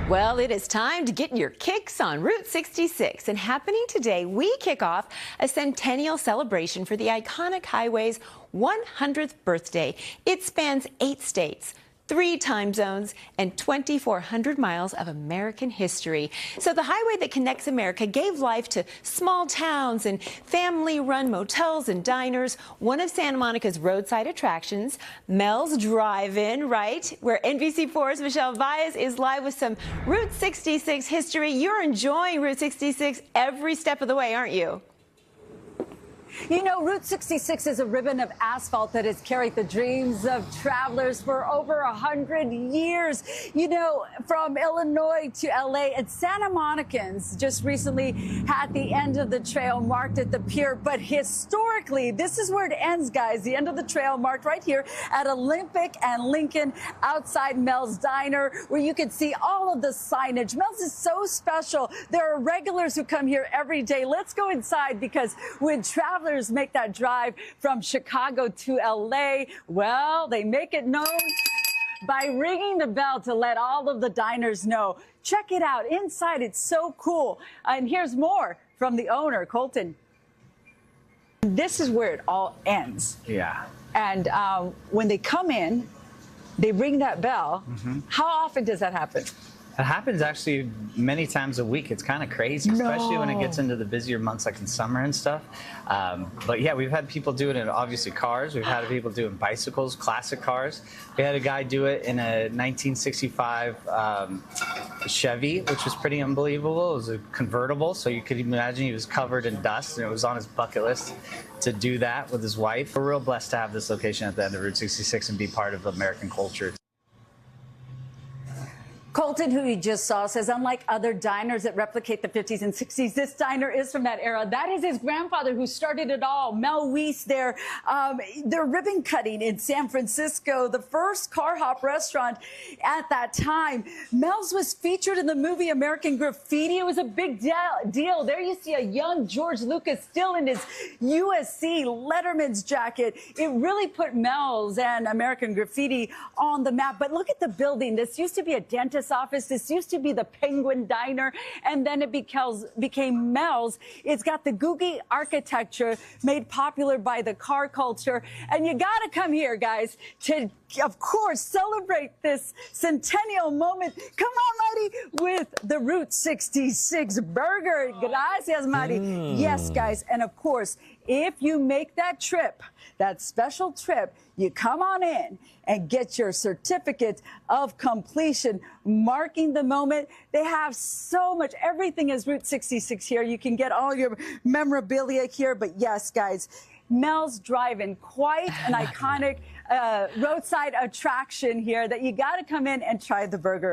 Well, it is time to get your kicks on Route 66. And happening today, we kick off a centennial celebration for the iconic highway's 100th birthday. It spans 8 states, 3 time zones, and 2,400 miles of American history. So the highway that connects America gave life to small towns and family-run motels and diners. One of Santa Monica's roadside attractions, Mel's Drive-In, right, where NBC4's Michelle Valles is live with some Route 66 history. You're enjoying Route 66 every step of the way, aren't you? You know, Route 66 is a ribbon of asphalt that has carried the dreams of travelers for over 100 years. You know, from Illinois to LA, and Santa Monicans just recently had the end of the trail marked at the pier. But historically, this is where it ends, guys. The end of the trail marked right here at Olympic and Lincoln outside Mel's Diner, where you can see all of the signage. Mel's is so special. There are regulars who come here every day. Let's go inside, because when travelers make that drive from Chicago to LA, well, they make it known by ringing the bell to let all of the diners know. Check it out. Inside, it's so cool. And here's more from the owner, Colton. This is where it all ends. Yeah. And when they come in, they ring that bell. How often does that happen? It happens actually many times a week. It's kind of crazy, especially when it gets into the busier months like in summer and stuff. But yeah, we've had people do it in obviously cars. We've had people do it in bicycles, classic cars. We had a guy do it in a 1965 Chevy, which was pretty unbelievable. It was a convertible, so you could imagine he was covered in dust, and it was on his bucket list to do that with his wife. We're real blessed to have this location at the end of Route 66 and be part of American culture. Colton, who you just saw, says unlike other diners that replicate the 50s and 60s, this diner is from that era. That is his grandfather who started it all, Mel Weiss there. They're ribbon cutting in San Francisco, the first car hop restaurant at that time. Mel's was featured in the movie American Graffiti. It was a big deal. There you see a young George Lucas still in his USC Letterman's jacket. It really put Mel's and American Graffiti on the map. But look at the building. This used to be a dentist office. This used to be the Penguin Diner, and then it became Mel's. It's got the Googie architecture made popular by the car culture. And you got to come here, guys, to, of course, celebrate this centennial moment. Come on, Marty, with the Route 66 burger. Gracias, Marty. Yes, guys. And of course, if you make that trip, that special trip, you come on in and get your certificate of completion, marking the moment. They have so much. Everything is Route 66 here. You can get all your memorabilia here. But yes, guys, Mel's Drive-In, quite an iconic roadside attraction here that you got to come in and try the burger.